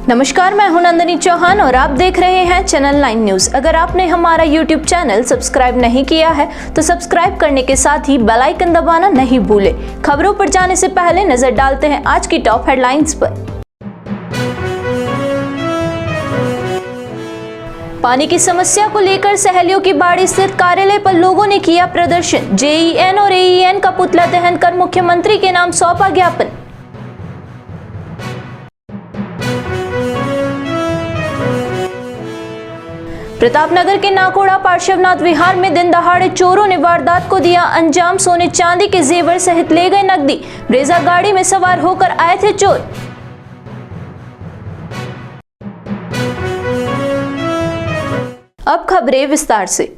नमस्कार, मैं हूं नंदिनी चौहान और आप देख रहे हैं चैनल 9 न्यूज। अगर आपने हमारा यूट्यूब चैनल सब्सक्राइब नहीं किया है तो सब्सक्राइब करने के साथ ही बेल आइकन दबाना नहीं भूलें। खबरों पर जाने से पहले नजर डालते हैं आज की टॉप हेडलाइंस पर। पानी की समस्या को लेकर सहेलियों की बाड़ी स्थित कार्यालय पर लोगों ने किया प्रदर्शन। जेईएन और एईएन का पुतला दहन कर मुख्यमंत्री के नाम सौंपा ज्ञापन। प्रतापनगर के नाकोड़ा पार्श्वनाथ विहार में दिन दहाड़े चोरों ने वारदात को दिया अंजाम। सोने चांदी के जेवर सहित ले गए नकदी। ब्रेजा गाड़ी में सवार होकर आए थे चोर। अब खबरें विस्तार से।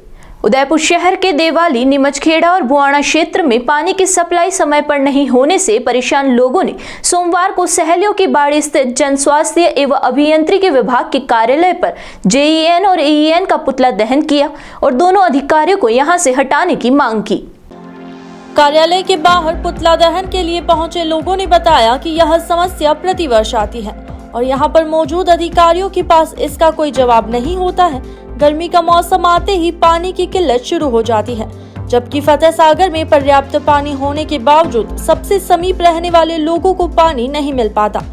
उदयपुर शहर के देवाली, नीमचखेड़ा और बुआना क्षेत्र में पानी की सप्लाई समय पर नहीं होने से परेशान लोगों ने सोमवार को सहेलियों की बाड़ी स्थित जन स्वास्थ्य एवं अभियंत्रिकी विभाग के कार्यालय पर जेईएन और एईएन का पुतला दहन किया और दोनों अधिकारियों को यहां से हटाने की मांग की। कार्यालय के बाहर पुतला दहन के लिए पहुंचे लोगों ने बताया कि यह समस्या प्रतिवर्ष आती है और यहां पर मौजूद अधिकारियों के पास इसका कोई जवाब नहीं होता है। गर्मी का मौसम आते ही पानी की किल्लत शुरू हो जाती है, जबकि फतेह सागर में पर्याप्त पानी होने के बावजूद सबसे समीप रहने वाले लोगों को पानी नहीं मिल पाता।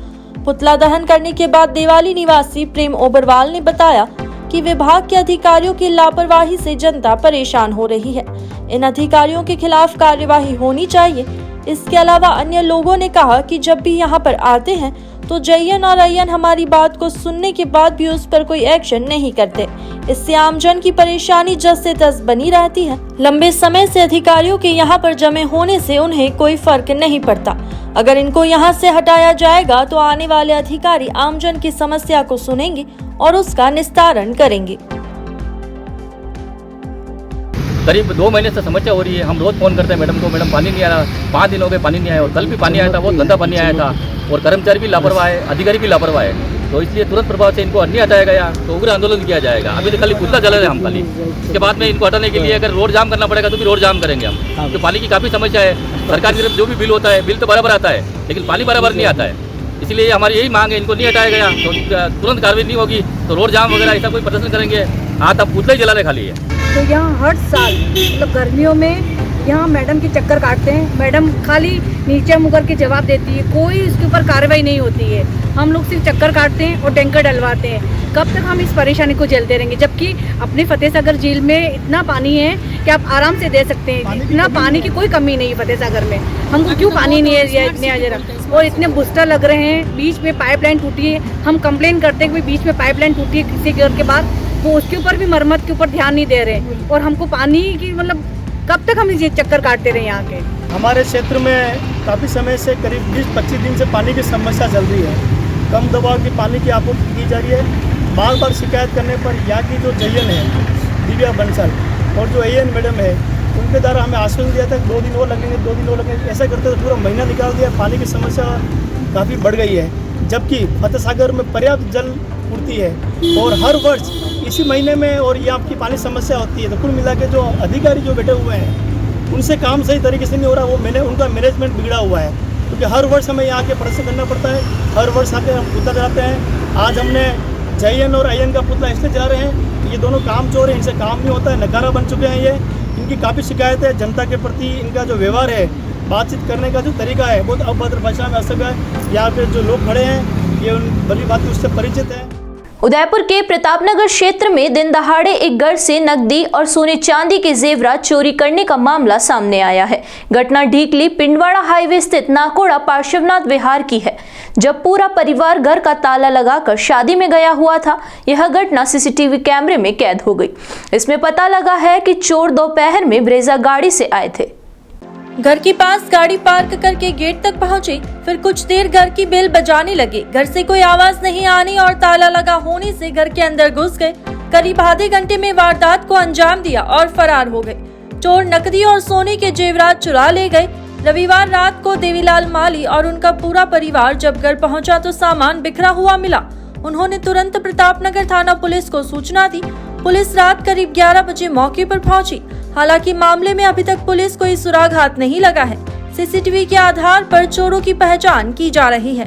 पुतला दहन करने के बाद देवाली निवासी प्रेम ओबरवाल ने बताया कि विभाग के अधिकारियों की लापरवाही से जनता परेशान हो रही है। इन अधिकारियों के खिलाफ कार्यवाही होनी चाहिए। इसके अलावा अन्य लोगों ने कहा कि जब भी यहाँ पर आते हैं तो जेईएन और एईएन हमारी बात को सुनने के बाद भी उस पर कोई एक्शन नहीं करते। इससे आमजन की परेशानी जस से तस बनी रहती है। लंबे समय से अधिकारियों के यहाँ पर जमे होने से उन्हें कोई फर्क नहीं पड़ता। अगर इनको यहाँ से हटाया जाएगा तो आने वाले अधिकारी आमजन की समस्या को सुनेंगे और उसका निस्तारण करेंगे। करीब 2 महीने से समस्या हो रही है। हम रोज फोन करते हैं मैडम को, मैडम पानी नहीं आ रहा। 5 दिन हो गए पानी नहीं आया और कल भी पानी आया था, बहुत गंदा पानी आया था और कर्मचारी भी लापरवाह है, अधिकारी भी लापरवाह है। तो इसलिए तुरंत प्रभाव से इनको नहीं हटाया गया तो उग्र आंदोलन किया जाएगा। अभी तो खाली पुतला जला रहे हम खाली। इसके बाद में इनको हटाने के लिए अगर रोड जाम करना पड़ेगा तो भी रोड जाम करेंगे हम। तो पानी की काफ़ी समस्या है। सरकार की तरफ जो भी बिल होता है, बिल तो बराबर आता है लेकिन पानी बराबर नहीं आता है। इसलिए हमारी यही मांग है, इनको नहीं हटाया गया तो तुरंत कार्रवाई नहीं होगी तो रोड जाम वगैरह ऐसा कोई प्रदर्शन करेंगे। आज अब पुतला ही जला रहे खाली है। तो यहाँ हर साल मतलब गर्मियों में यहाँ मैडम के चक्कर काटते हैं। मैडम खाली नीचे मुकर के जवाब देती है, कोई इसके ऊपर कार्रवाई नहीं होती है। हम लोग सिर्फ चक्कर काटते हैं और टैंकर डलवाते हैं। कब तक हम इस परेशानी को झेलते रहेंगे, जबकि अपने फतेह सागर झील में इतना पानी है कि आप आराम से दे सकते हैं। इतना पानी की कोई कमी नहीं है फतेह सागर में। हमको क्यों पानी नहीं है इतने जरा, और इतने बूस्टर लग रहे हैं। बीच में पाइपलाइन टूटी है, हम कंप्लेन करते हैं कि बीच में पाइपलाइन टूटी है किसी घर के बाद, वो उसके ऊपर भी मरम्मत के ऊपर ध्यान नहीं दे रहे। और हमको पानी की मतलब कब तक हम ये चक्कर काटते रहे यहाँ के। हमारे क्षेत्र में काफ़ी समय से करीब 20-25 दिन से पानी की समस्या चल रही है। कम दबाव की पानी की आपूर्ति की जा रही है। बार बार शिकायत करने पर यहाँ की जो जेईएन है दिव्या बंसल और जो एईएन मैडम है उनके द्वारा हमें आश्वासन दिया था 2 दिन और लगेंगे, 2 और लगेंगे। ऐसा करते तो पूरा महीना निकाल दिया। पानी की समस्या काफ़ी बढ़ गई है, जबकि फतेह सागर में पर्याप्त जल पूर्ति है और हर वर्ष इसी महीने में और ये आपकी पानी समस्या होती है। तो कुल मिला के जो अधिकारी जो बैठे हुए हैं उनसे काम सही तरीके से नहीं हो रहा। वो उनका मैनेजमेंट बिगड़ा हुआ है, क्योंकि हर वर्ष हमें यहाँ के प्रदर्शन करना पड़ता है। हर वर्ष आके हम पुतला जलाते हैं। आज हमने जेईएन और एईएन का पुतला इसलिए जला रहे हैं कि ये दोनों काम चोर हैं, इनसे काम नहीं होता है, नकारा बन चुके हैं। ये इनकी काफ़ी शिकायत है। जनता के प्रति इनका जो व्यवहार है, बातचीत करने का जो तरीका है, बहुत अभद्र भाषा में असभ्य है। यहाँ पे जो लोग खड़े हैं ये भली बात उससे परिचित है। उदयपुर के प्रतापनगर क्षेत्र में दिन दहाड़े एक घर से नकदी और सोने चांदी के जेवरात चोरी करने का मामला सामने आया है। घटना ढीकली पिंडवाड़ा हाईवे स्थित नाकोड़ा पार्श्वनाथ विहार की है, जब पूरा परिवार घर का ताला लगाकर शादी में गया हुआ था। यह घटना सीसीटीवी कैमरे में कैद हो गई। इसमें पता लगा है कि चोर दोपहर में ब्रेजा गाड़ी से आए थे। घर के पास गाड़ी पार्क करके गेट तक पहुंचे, फिर कुछ देर घर की बेल बजाने लगे। घर से कोई आवाज नहीं आने और ताला लगा होने से घर के अंदर घुस गए। करीब आधे घंटे में वारदात को अंजाम दिया और फरार हो गए। चोर नकदी और सोने के जेवरात चुरा ले गए। रविवार रात को देवीलाल माली और उनका पूरा परिवार जब घर पहुंचा तो सामान बिखरा हुआ मिला। उन्होंने तुरंत प्रतापनगर थाना पुलिस को सूचना दी। पुलिस रात करीब 11 बजे मौके पर पहुंची। हालांकि मामले में अभी तक पुलिस कोई सुराग हाथ नहीं लगा है। सीसीटीवी के आधार पर चोरों की पहचान की जा रही है।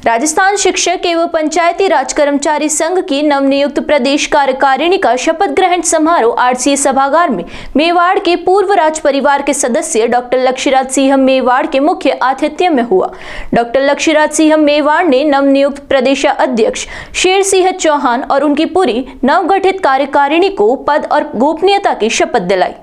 राजस्थान शिक्षक एवं पंचायती राज कर्मचारी संघ की नवनियुक्त प्रदेश कार्यकारिणी का शपथ ग्रहण समारोह आरसीए सभागार में मेवाड़ के पूर्व राज परिवार के सदस्य डॉक्टर लक्ष्यराज सिंह मेवाड़ के मुख्य आतिथ्य में हुआ। डॉक्टर लक्ष्यराज सिंह मेवाड़ ने नवनियुक्त प्रदेशाध्यक्ष शेर सिंह चौहान और उनकी पूरी नवगठित कार्यकारिणी को पद और गोपनीयता की शपथ दिलाई।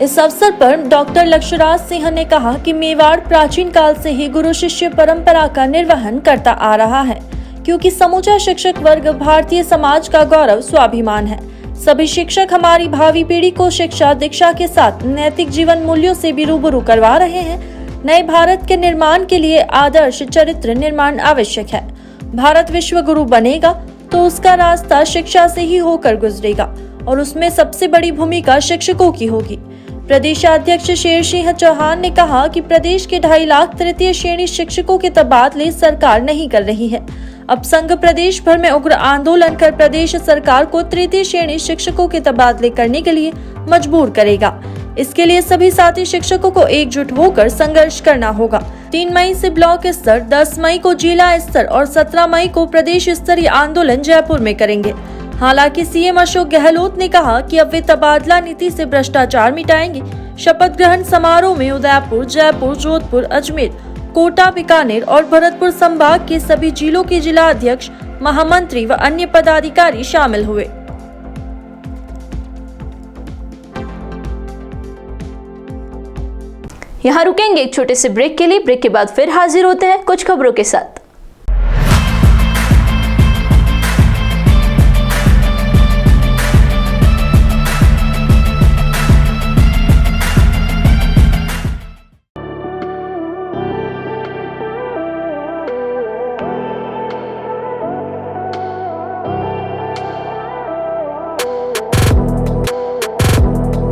इस अवसर पर डॉक्टर लक्ष्यराज सिंह ने कहा कि मेवाड़ प्राचीन काल से ही गुरु शिष्य परंपरा का निर्वहन करता आ रहा है, क्योंकि समूचा शिक्षक वर्ग भारतीय समाज का गौरव स्वाभिमान है। सभी शिक्षक हमारी भावी पीढ़ी को शिक्षा दीक्षा के साथ नैतिक जीवन मूल्यों से भी रूबरू करवा रहे हैं। नए भारत के निर्माण के लिए आदर्श चरित्र निर्माण आवश्यक है। भारत विश्व गुरु बनेगा तो उसका रास्ता शिक्षा से ही होकर गुजरेगा और उसमें सबसे बड़ी भूमिका शिक्षकों की होगी। प्रदेशाध्यक्ष शेर सिंह चौहान ने कहा कि प्रदेश के 2.5 लाख तृतीय श्रेणी शिक्षकों के तबादले सरकार नहीं कर रही है। अब संघ प्रदेश भर में उग्र आंदोलन कर प्रदेश सरकार को तृतीय श्रेणी शिक्षकों के तबादले करने के लिए मजबूर करेगा। इसके लिए सभी साथी शिक्षकों को एकजुट होकर संघर्ष करना होगा। 3 मई से ब्लॉक स्तर, 10 मई को जिला स्तर और 17 मई को प्रदेश स्तरीय आंदोलन जयपुर में करेंगे। हालांकि सीएम अशोक गहलोत ने कहा कि अब वे तबादला नीति से भ्रष्टाचार मिटाएंगे। शपथ ग्रहण समारोह में उदयपुर, जयपुर, जोधपुर, अजमेर, कोटा, बीकानेर और भरतपुर संभाग के सभी जिलों के जिला अध्यक्ष, महामंत्री व अन्य पदाधिकारी शामिल हुए। यहाँ रुकेंगे एक छोटे से ब्रेक के लिए। ब्रेक के बाद फिर हाजिर होते हैं कुछ खबरों के साथ।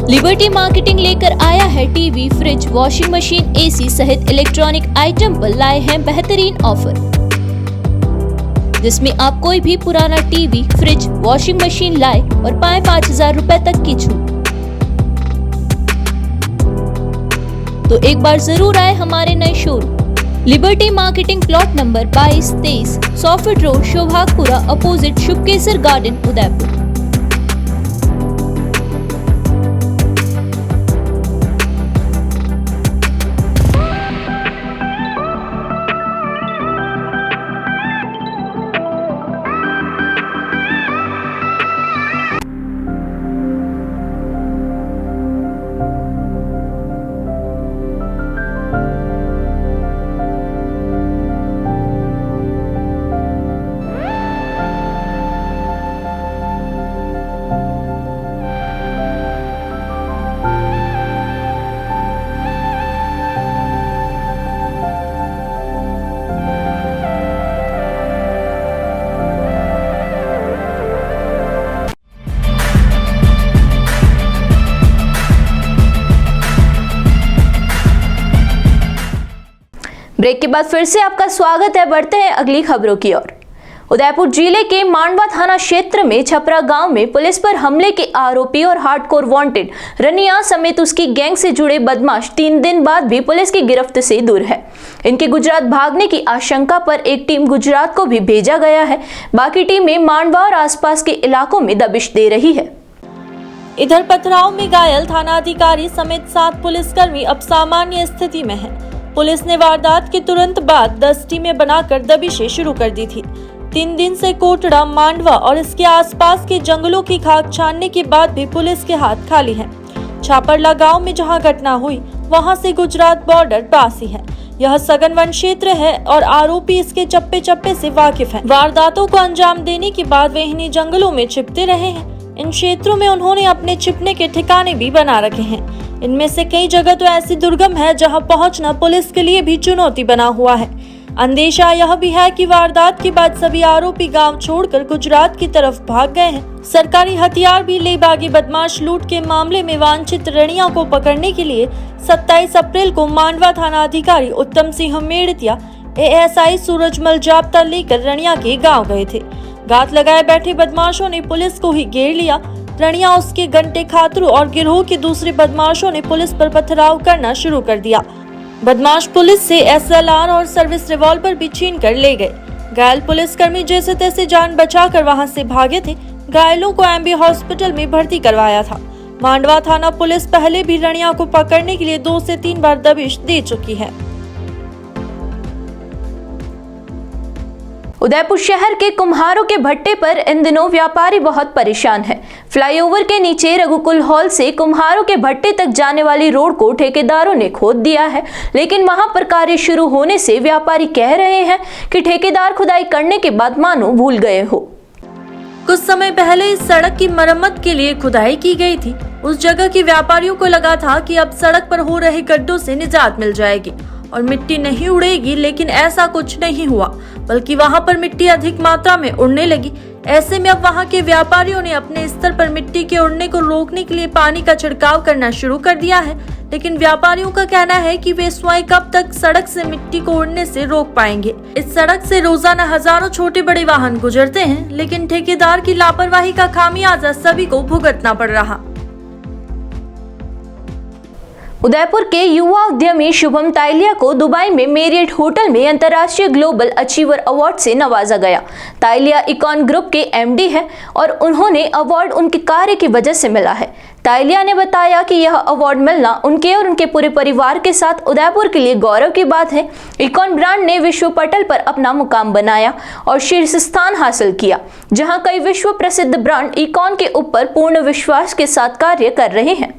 लिबर्टी मार्केटिंग लेकर आया है TV, fridge, washing machine, AC सहित इलेक्ट्रॉनिक आइटम पर लाए हैं बेहतरीन ऑफर, जिसमें आप कोई भी पुराना टीवी, फ्रिज, वॉशिंग मशीन लाए और पाएं 5000 रुपए तक की छूट। तो एक बार जरूर आए हमारे नए showroom Liberty marketing, plot number 22-23, सॉफिट road, Sobhagpura, opposite Shubhkesar garden, Udaipur. Break के बाद फिर से आपका स्वागत है। बढ़ते हैं अगली खबरों की ओर। उदयपुर जिले के मांडवा थाना क्षेत्र में छपरा गांव में पुलिस पर हमले के आरोपी और हार्डकोर वांटेड रनिया समेत उसकी गैंग से जुड़े बदमाश 3 दिन बाद भी पुलिस की गिरफ्त से दूर है। इनके गुजरात भागने की आशंका पर एक टीम गुजरात को भी भेजा गया है। बाकी टीमें मांडवा और आसपास के इलाकों में दबिश दे रही है। इधर पथराव में घायल थानाधिकारी समेत 7 पुलिसकर्मी अब सामान्य स्थिति में हैं। पुलिस ने वारदात के तुरंत बाद 10 टीमें बनाकर दबिशें शुरू कर दी थी। 3 दिन से कोटड़ा, मांडवा और इसके आसपास के जंगलों की खाक छानने के बाद भी पुलिस के हाथ खाली हैं। छापरला गांव में जहां घटना हुई वहां से गुजरात बॉर्डर पास ही है। यह सघन वन क्षेत्र है और आरोपी इसके चप्पे चप्पे से वाकिफ हैं। वारदातों को अंजाम देने के बाद वे इन्हीं जंगलों में छिपते रहे हैं। इन क्षेत्रों में उन्होंने अपने छिपने के ठिकाने भी बना रखे हैं। इनमें से कई जगह तो ऐसी दुर्गम है जहां पहुंचना पुलिस के लिए भी चुनौती बना हुआ है। अंदेशा यह भी है कि वारदात के बाद सभी आरोपी गांव छोड़कर गुजरात की तरफ भाग गए हैं। सरकारी हथियार भी ले भागे बदमाश लूट के मामले में वांछित रनिया को पकड़ने के लिए 27 अप्रैल को मांडवा थाना अधिकारी उत्तम सिंह मेड़तिया, एएसआई सूरजमल जाब्ता लेकर रनिया के गाँव गए थे। घात लगाए बैठे बदमाशों ने पुलिस को ही घेर लिया। रनिया, उसके घंटे खातरू और गिरोह के दूसरे बदमाशों ने पुलिस पर पथराव करना शुरू कर दिया। बदमाश पुलिस से SLR और सर्विस रिवॉल्वर भी छीन कर ले गए। घायल पुलिसकर्मी जैसे तैसे जान बचाकर वहां से भागे थे। घायलों को एमबी हॉस्पिटल में भर्ती करवाया था। मांडवा थाना पुलिस पहले भी रनिया को पकड़ने के लिए 2 से 3 बार दबिश दे चुकी है। उदयपुर शहर के कुम्हारों के भट्टे पर इन दिनों व्यापारी बहुत परेशान है। फ्लाईओवर के नीचे रघुकुल हॉल से कुम्हारों के भट्टे तक जाने वाली रोड को ठेकेदारों ने खोद दिया है, लेकिन वहां पर कार्य शुरू होने से व्यापारी कह रहे हैं कि ठेकेदार खुदाई करने के बाद मानो भूल गए हो। कुछ समय पहले इस सड़क की मरम्मत के लिए खुदाई की गई थी। उस जगह के व्यापारियों को लगा था कि अब सड़क पर हो रहे गड्ढों से निजात मिल जाएगी और मिट्टी नहीं उड़ेगी, लेकिन ऐसा कुछ नहीं हुआ, बल्कि वहां पर मिट्टी अधिक मात्रा में उड़ने लगी। ऐसे में अब वहां के व्यापारियों ने अपने स्तर पर मिट्टी के उड़ने को रोकने के लिए पानी का छिड़काव करना शुरू कर दिया है, लेकिन व्यापारियों का कहना है कि वे स्वयं कब तक सड़क से मिट्टी को उड़ने से रोक पाएंगे। इस सड़क से रोजाना हजारों छोटे बड़े वाहन गुजरते हैं, लेकिन ठेकेदार की लापरवाही का खामियाजा सभी को भुगतना पड़ रहा। उदयपुर के युवा उद्यमी शुभम ताइलिया को दुबई में मेरियट होटल में अंतर्राष्ट्रीय ग्लोबल अचीवर अवार्ड से नवाजा गया। ताइलिया इकॉन ग्रुप के MD है और उन्होंने अवार्ड उनके कार्य की वजह से मिला है। ताइलिया ने बताया कि यह अवार्ड मिलना उनके और उनके पूरे परिवार के साथ उदयपुर के लिए गौरव की बात है। इकॉन ब्रांड ने विश्व पटल पर अपना मुकाम बनाया और शीर्ष स्थान हासिल किया, जहां कई विश्व प्रसिद्ध ब्रांड इकॉन के ऊपर पूर्ण विश्वास के साथ कार्य कर रहे हैं।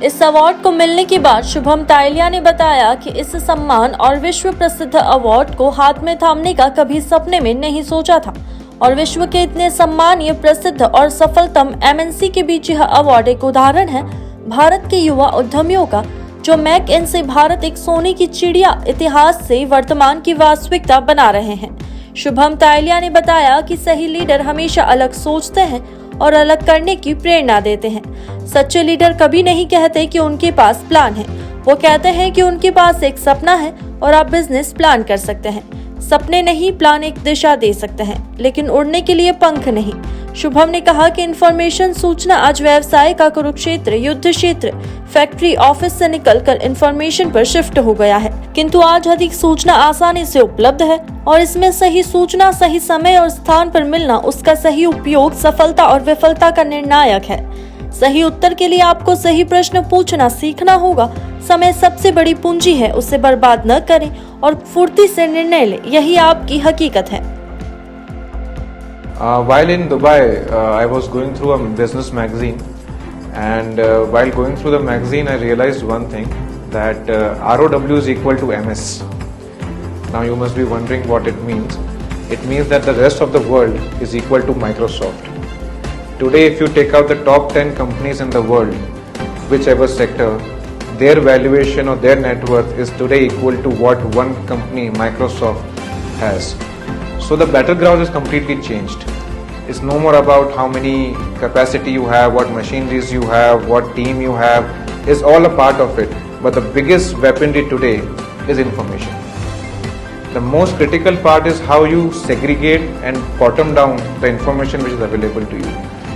इस अवार्ड को मिलने के बाद शुभम ताइलिया ने बताया कि इस सम्मान और विश्व प्रसिद्ध अवार्ड को हाथ में थामने का कभी सपने में नहीं सोचा था और विश्व के इतने सम्मानीय, प्रसिद्ध और सफलतम MNC के बीच यह अवार्ड एक उदाहरण है भारत के युवा उद्यमियों का, जो मेक इन से भारत एक सोने की चिड़िया इतिहास से वर्तमान की वास्तविकता बना रहे हैं। शुभम ताइलिया ने बताया कि सही लीडर हमेशा अलग सोचते हैं और अलग करने की प्रेरणा देते हैं। सच्चे लीडर कभी नहीं कहते कि उनके पास प्लान है, वो कहते हैं कि उनके पास एक सपना है और आप बिजनेस प्लान कर सकते हैं। सपने नहीं, प्लान एक दिशा दे सकते हैं, लेकिन उड़ने के लिए पंख नहीं। शुभम ने कहा कि इंफॉर्मेशन सूचना आज व्यवसाय का कुरुक्षेत्र, युद्ध क्षेत्र, फैक्ट्री, ऑफिस से निकलकर इंफॉर्मेशन पर शिफ्ट हो गया है, किंतु आज अधिक सूचना आसानी से उपलब्ध है और इसमें सही सूचना सही समय और स्थान पर मिलना, उसका सही उपयोग सफलता और विफलता का निर्णायक है। सही उत्तर के लिए आपको सही प्रश्न पूछना सीखना होगा। समय सबसे बड़ी पूंजी है, उसे बर्बाद न करें और फुर्ती से निर्णय लें, यही आपकी हकीकत है। While in Dubai, I was going through a business magazine, and while going through the magazine, I realized one thing, that ROW is equal to MS. Now you must be wondering what it means. It means that the rest of the world is equal to Microsoft. Today, if you take out the top 10 companies in the world, whichever sector, their valuation or their net worth is today equal to what one company, Microsoft, has. So the battleground is completely changed. It's no more about how many capacity you have, what machineries you have, what team you have. It's all a part of it. But the biggest weaponry today is information. The most critical part is how you segregate and bottom down the information which is available to you.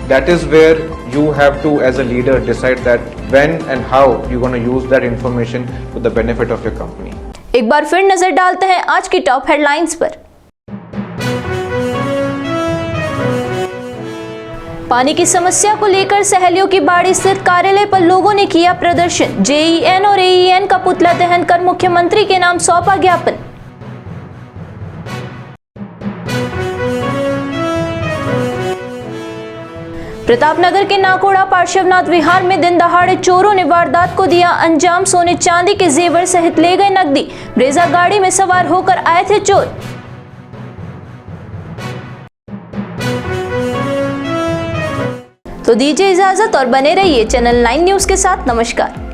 That is where you have to, as a leader, decide that when and how you're going to use that information to the benefit of your company. एक बार फिर नजर डालते हैं आज की top headlines पर। पानी की समस्या को लेकर सहेलियों की बाड़ी स्थित कार्यालय पर लोगों ने किया प्रदर्शन। JEN और AEN का पुतला दहन कर मुख्यमंत्री के नाम सौंपा ज्ञापन। प्रतापनगर के नाकोड़ा पार्श्वनाथ विहार में दिन दहाड़े चोरों ने वारदात को दिया अंजाम। सोने चांदी के जेवर सहित ले गए नकदी। ब्रेजा गाड़ी में सवार होकर आए थे चोर। तो दीजिए इजाजत और बने रहिए चैनल 9 न्यूज के साथ। नमस्कार।